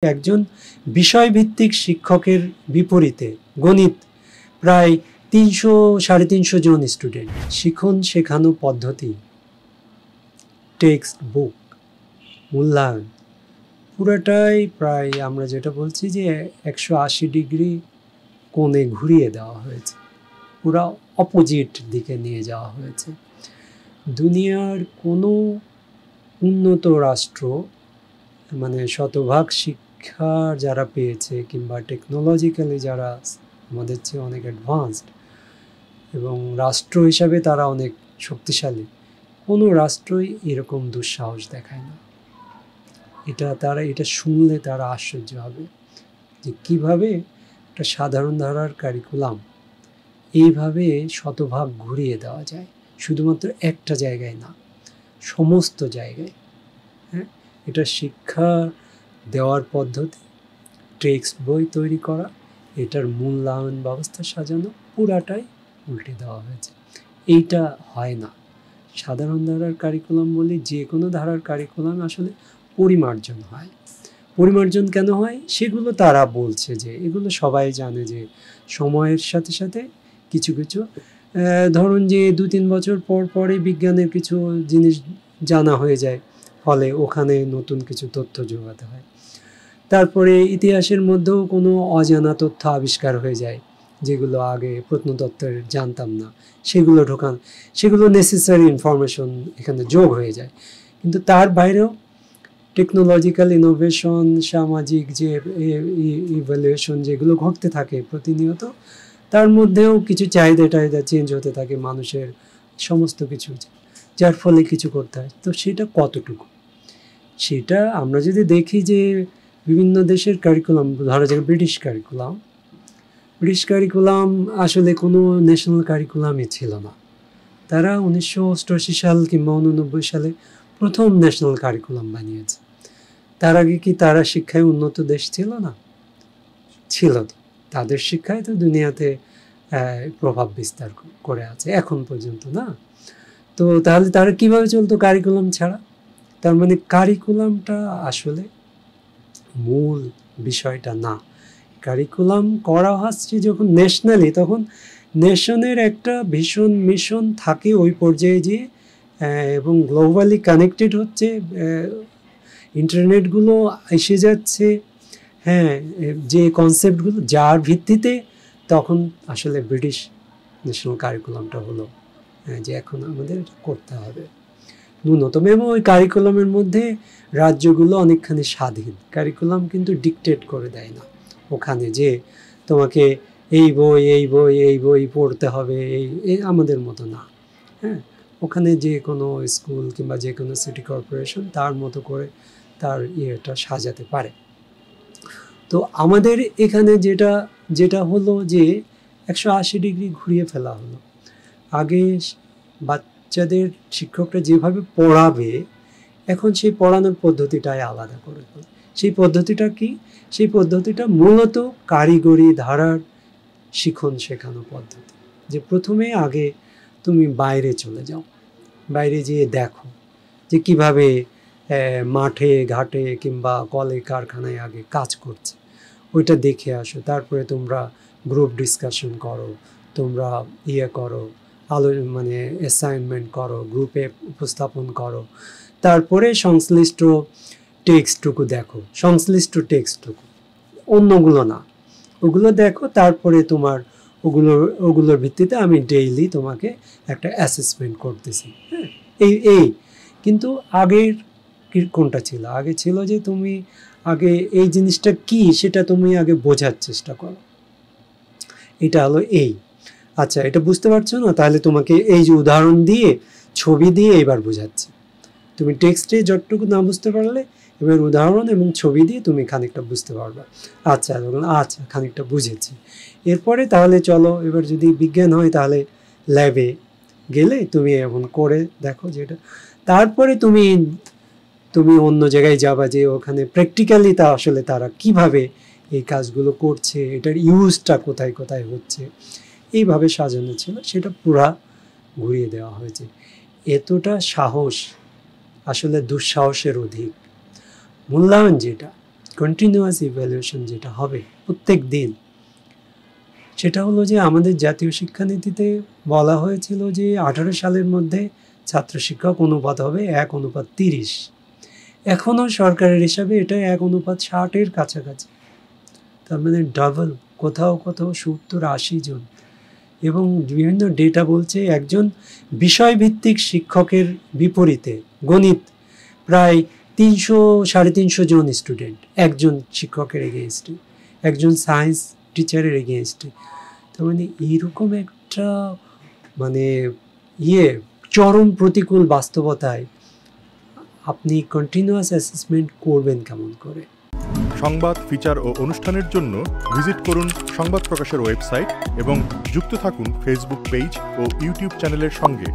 একজন বিষয়ভিত্তিক শিক্ষকের বিপরীতে গণিত প্রায় 300-350 জন স্টুডেন্ট। শিখন শেখানো পদ্ধতি, টেক্সট বুক, মূল্যায়ন পুরোটাই প্রায় আমরা যেটা বলছি যে 180 ডিগ্রি কোণে ঘুরিয়ে দেওয়া হয়েছে, পুরো অপোজিট দিকে নিয়ে যাওয়া হয়েছে। দুনিয়ার কোনো উন্নত রাষ্ট্র মানে শতভাগ শিক্ষা যারা পেয়েছে কিংবা টেকনোলজিক্যালি যারা আমাদের চেয়ে অনেক অ্যাডভান্সড এবং রাষ্ট্র হিসাবে তারা অনেক শক্তিশালী, কোনো রাষ্ট্রই এরকম দুঃসাহস দেখায় না। এটা শুনলে তারা আশ্চর্য হবে যে কীভাবে একটা সাধারণ ধারার কারিকুলাম এইভাবে শতভাগ ঘুরিয়ে দেওয়া যায়, শুধুমাত্র একটা জায়গায় না, সমস্ত জায়গায়। হ্যাঁ, এটা শিক্ষা দেওয়ার পদ্ধতি, টেক্সট বই তৈরি করা, এটার মূল্যায়ন ব্যবস্থা সাজানো পুরাটাই উল্টে দেওয়া হয়েছে। এইটা হয় না সাধারণ ধারার কারিকুলাম বলি, যে কোনো ধারার কারিকুলাম আসলে পরিমার্জন হয়। পরিমার্জন কেন হয় সেগুলো তারা বলছে যে এগুলো সবাই জানে যে সময়ের সাথে সাথে কিছু কিছু ধরুন যে 2-3 বছর পর পরে বিজ্ঞানের কিছু জিনিস জানা হয়ে যায়, ফলে ওখানে নতুন কিছু তথ্য যোগাতে হয়। তারপরে ইতিহাসের মধ্যেও কোনো অজানা তথ্য আবিষ্কার হয়ে যায় যেগুলো আগে প্রত্নতত্ত্বের জানতাম না, সেগুলো নেসেসারি ইনফরমেশন এখানে যোগ হয়ে যায়। কিন্তু তার বাইরেও টেকনোলজিক্যাল ইনোভেশন, সামাজিক যে ইভ্যালুয়েশন যেগুলো ঘটতে থাকে প্রতিনিয়ত, তার মধ্যেও কিছু চাহিদা চেঞ্জ হতে থাকে মানুষের, সমস্ত কিছু, যার ফলে কিছু করতে হয়। তো সেটা কতটুকু, সেটা আমরা যদি দেখি যে বিভিন্ন দেশের কারিকুলাম, ধরা যাক ব্রিটিশ কারিকুলাম আসলে কোনো ন্যাশনাল কারিকুলামই ছিল না। তারা 1988 সাল কিংবা 1989 সালে প্রথম ন্যাশনাল কারিকুলাম বানিয়েছে। তার আগে কি তারা শিক্ষায় উন্নত দেশ ছিল না? ছিল। তাদের শিক্ষায় তো দুনিয়াতে প্রভাব বিস্তার করে আছে এখন পর্যন্ত, না? তো তাহলে তারা কিভাবে চলতো কারিকুলাম ছাড়া? তার মানে কারিকুলামটা আসলে মূল বিষয়টা না। কারিকুলাম করা হচ্ছে যখন ন্যাশনালি, তখন নেশনের একটা ভীষণ মিশন থাকে ওই পর্যায়ে যে, এবং গ্লোবালি কানেক্টেড হচ্ছে, ইন্টারনেটগুলো এসে যাচ্ছে, হ্যাঁ, যে কনসেপ্টগুলো যার ভিত্তিতে তখন আসলে ব্রিটিশ ন্যাশনাল কারিকুলামটা হলো, যে এখন আমাদের করতে হবে ন্যূনতম। এবং ওই কারিকুলামের মধ্যে রাজ্যগুলো অনেকখানি স্বাধীন, কারিকুলাম কিন্তু ডিকটেট করে দেয় না ওখানে যে তোমাকে এই বই পড়তে হবে, এই আমাদের মতো না। হ্যাঁ, ওখানে যে কোনো স্কুল কিংবা যে কোনো সিটি কর্পোরেশন তার মতো করে তার ইয়েটা সাজাতে পারে। তো আমাদের এখানে যেটা হলো যে 180 ডিগ্রি ঘুরিয়ে ফেলা হলো। আগে বাচ্চাদের শিক্ষকরা যেভাবে পড়াবে, এখন সেই পড়ানোর পদ্ধতিটাই আলাদা করে ফেলে। সেই পদ্ধতিটা কি? সেই পদ্ধতিটা মূলত কারিগরি ধারার শিখন শেখানো পদ্ধতি, যে প্রথমে আগে তুমি বাইরে চলে যাও, বাইরে যেয়ে দেখো যে কিভাবে মাঠে ঘাটে কিংবা কলে কারখানায় আগে কাজ করছে, ওইটা দেখে আসো। তারপরে তোমরা গ্রুপ ডিসকাশন করো, তোমরা করো, মানে অ্যাসাইনমেন্ট করো, গ্রুপে উপস্থাপন করো। তারপরে সংশ্লিষ্ট টেক্সটটুকু দেখো, অন্যগুলো না, ওগুলো দেখো। তারপরে তোমার ওগুলোর ভিত্তিতে আমি ডেইলি তোমাকে একটা অ্যাসেসমেন্ট করতেছি। হ্যাঁ, এই কিন্তু আগের কোনটা ছিল? আগে ছিল যে তুমি আগে এই জিনিসটা কি সেটা তুমি আগে বোঝার চেষ্টা করো। এটা হলো আচ্ছা, এটা বুঝতে পারছো না? তাহলে তোমাকে এই যে উদাহরণ দিয়ে, ছবি দিয়ে এবার বোঝাচ্ছি। তুমি টেক্সটে যতটুকু না বুঝতে পারলে, এবার উদাহরণ এবং ছবি দিয়ে তুমি খানিকটা বুঝতে পারবা। আচ্ছা খানিকটা বুঝেছি। এরপরে তাহলে চলো, এবার যদি বিজ্ঞান হয় তাহলে ল্যাবে গেলে তুমি এমন করে দেখো যেটা, তারপরে তুমি অন্য জায়গায় যাবা যে ওখানে প্র্যাকটিক্যালি তা আসলে তারা কিভাবে এই কাজগুলো করছে, এটার ইউজটা কোথায় কোথায় হচ্ছে, এইভাবে সাজানো ছিল। সেটা পুরা ঘুরিয়ে দেওয়া হয়েছে। এতটা সাহস আসলে দুঃসাহসের অধিক। মূল্যায়ন যেটা, কন্টিনিউয়াস ইভ্যালুয়েশন যেটা হবে প্রত্যেক দিন, সেটা হলো যে আমাদের জাতীয় শিক্ষানীতিতে বলা হয়েছিল যে 18 সালের মধ্যে ছাত্র শিক্ষক অনুপাত হবে 1:30। এখনও সরকারের হিসাবে এটা 1:60-এর কাছাকাছি, তার মানে ডাবল, কোথাও কোথাও 70-80 জন। এবং বিভিন্ন ডেটা বলছে একজন বিষয়ভিত্তিক শিক্ষকের বিপরীতে গণিত প্রায় 300-350 জন স্টুডেন্ট একজন শিক্ষকের এগেনস্টে, একজন সায়েন্স টিচারের এগেনস্টে। তার মানে এইরকম একটা মানে চরম প্রতিকূল বাস্তবতায় আপনি কন্টিনিউয়াস অ্যাসেসমেন্ট করবেন কেমন করে? সংবাদ, ফিচার ও অনুষ্ঠানের জন্য ভিজিট করুন সংবাদ প্রকাশের ওয়েবসাইট এবং যুক্ত থাকুন ফেসবুক পেজ ও ইউটিউব চ্যানেলের সঙ্গে।